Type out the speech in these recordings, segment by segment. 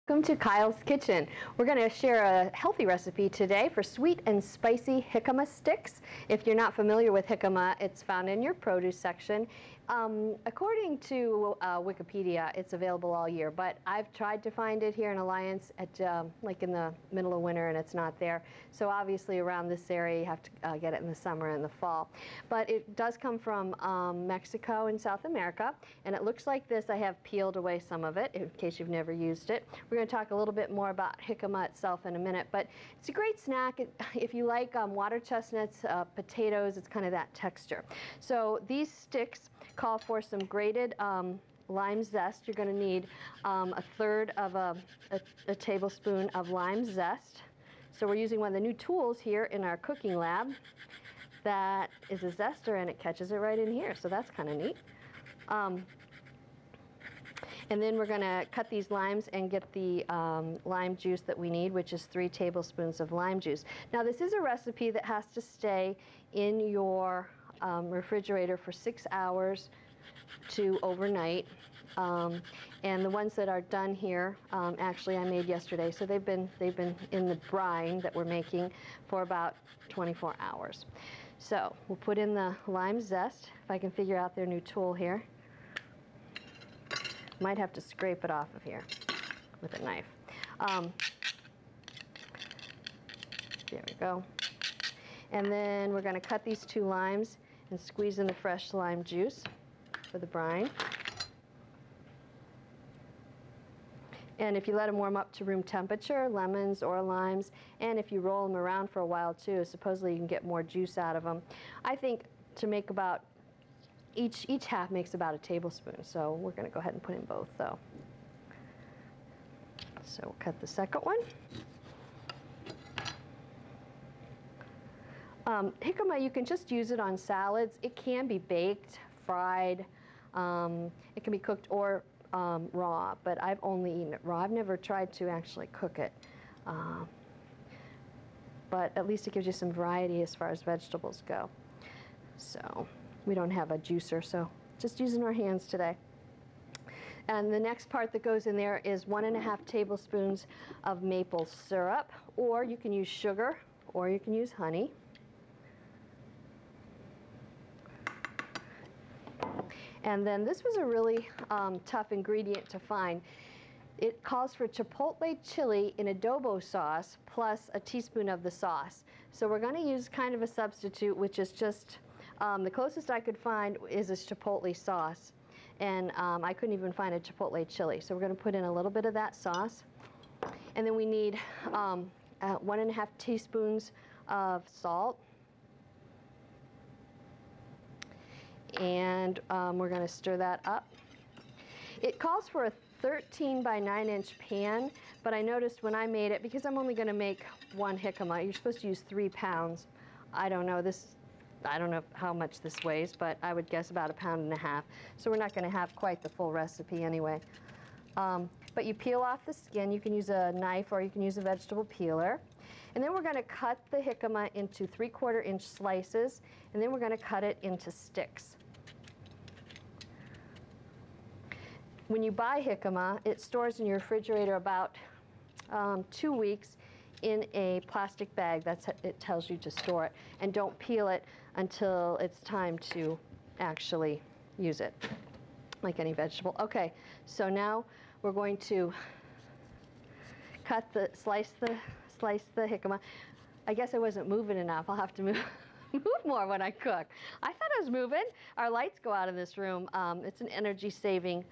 Welcome to Kyle's Kitchen. We're going to share a healthy recipe today for sweet and spicy jicama sticks. If you're not familiar with jicama, it's found in your produce section. According to Wikipedia, it's available all year, but I've tried to find it here in Alliance at like in the middle of winter, and it's not there. So obviously around this area you have to get it in the summer and the fall. But it does come from Mexico and South America, and it looks like this. I have peeled away some of it in case you've never used it. We're going to talk a little bit more about jicama itself in a minute, but it's a great snack if you like water chestnuts, potatoes. It's kind of that texture. So these sticks call for some grated lime zest. You're going to need a third of a tablespoon of lime zest. So we're using one of the new tools here in our cooking lab that is a zester, and it catches it right in here. So that's kind of neat. And then we're going to cut these limes and get the lime juice that we need, which is 3 tablespoons of lime juice. Now this is a recipe that has to stay in your refrigerator for 6 hours to overnight. And the ones that are done here, actually I made yesterday, so they've been in the brine that we're making for about 24 hours. So we'll put in the lime zest, if I can figure out their new tool here. Might have to scrape it off of here with a knife. There we go. And then we're going to cut these 2 limes and squeeze in the fresh lime juice for the brine. And if you let them warm up to room temperature, lemons or limes, and if you roll them around for a while too, supposedly you can get more juice out of them. I think to make about each half makes about a tablespoon, so we're going to go ahead and put in both though. So we'll cut the second one. Jicama, you can just use it on salads. It can be baked, fried, it can be cooked or raw, but I've only eaten it raw. I've never tried to actually cook it, but at least it gives you some variety as far as vegetables go. So we don't have a juicer, so just using our hands today. And the next part that goes in there is 1½ tablespoons of maple syrup, or you can use sugar, or you can use honey. And then this was a really tough ingredient to find. It calls for chipotle chili in adobo sauce plus a teaspoon of the sauce. So we're going to use kind of a substitute, which is just the closest I could find is a chipotle sauce, and I couldn't even find a chipotle chili. So we're going to put in a little bit of that sauce, and then we need 1½ teaspoons of salt, and we're going to stir that up. It calls for a 13 by 9-inch pan, but I noticed when I made it, because I'm only going to make 1 jicama, you're supposed to use 3 pounds. I don't know how much this weighs, but I would guess about 1.5 pounds. So we're not going to have quite the full recipe anyway. But you peel off the skin. You can use a knife or you can use a vegetable peeler. And then we're going to cut the jicama into 3/4-inch slices, and then we're going to cut it into sticks. When you buy jicama, it stores in your refrigerator about 2 weeks in a plastic bag. It tells you to store it. And don't peel it until it's time to actually use it, like any vegetable. Okay, so now we're going to slice the jicama. I guess I wasn't moving enough. I'll have to move more when I cook. I thought I was moving. Our lights go out in this room. It's an energy saving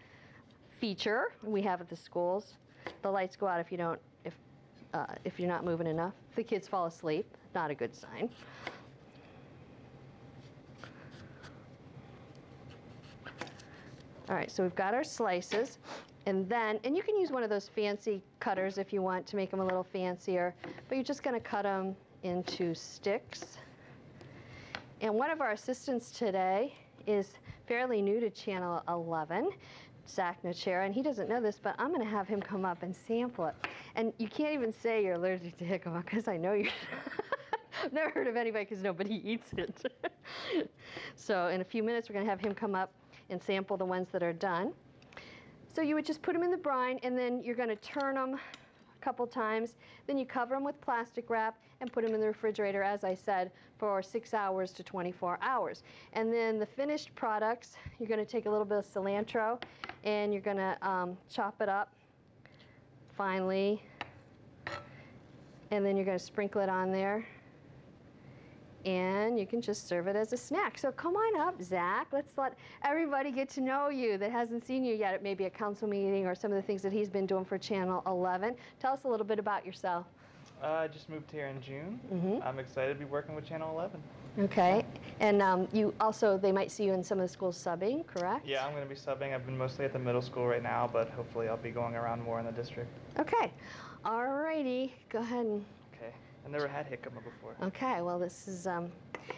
feature we have at the schools. The lights go out if you're not moving enough. If the kids fall asleep, not a good sign. All right, so we've got our slices, and you can use one of those fancy cutters if you want to make them a little fancier, but you're just going to cut them into sticks. And one of our assistants today is fairly new to Channel 11, Zach Nachera, and he doesn't know this, but I'm going to have him come up and sample it. And you can't even say you're allergic to jicama, because I know you're I've never heard of anybody because nobody eats it. So in a few minutes we're going to have him come up and sample the ones that are done. So you would just put them in the brine, and then you're going to turn them a couple times. Then you cover them with plastic wrap and put them in the refrigerator, as I said, for 6 hours to 24 hours. And then the finished products, you're going to take a little bit of cilantro, and you're going to chop it up finely, and then you're going to sprinkle it on there. And you can just serve it as a snack. So come on up, Zach. Let's let everybody get to know you that hasn't seen you yet at maybe a council meeting or some of the things that he's been doing for Channel 11. Tell us a little bit about yourself. I just moved here in June. I'm excited to be working with Channel 11. Okay. And you also, they might see you in some of the schools subbing, correct? Yeah, I'm going to be subbing. I've been mostly at the middle school right now, but hopefully I'll be going around more in the district. Okay. All righty. Go ahead and... Okay. I've never had jicama before. Okay, well this is,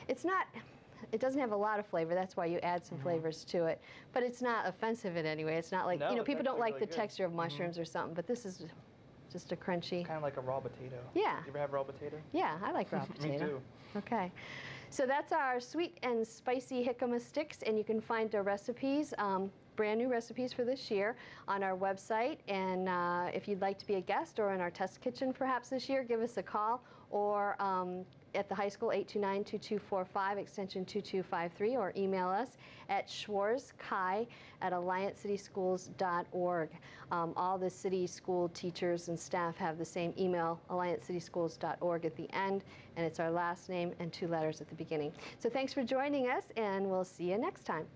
it doesn't have a lot of flavor, that's why you add some flavors to it. But it's not offensive in any way. It's not like, No, you know, it's people don't like actually the really good. texture of mushrooms or something, but this is just a crunchy. Kind of like a raw potato. Yeah. You ever have raw potato? Yeah, I like raw potato. Me too. Okay. So that's our sweet and spicy jicama sticks, and you can find the recipes, brand new recipes for this year on our website. And if you'd like to be a guest or in our test kitchen perhaps this year, give us a call, or at the high school, 829-2245, extension 2253, or email us at schwarzkai@alliancecityschools.org. All the city school teachers and staff have the same email, alliancecityschools.org at the end, and it's our last name and 2 letters at the beginning. So thanks for joining us, and we'll see you next time.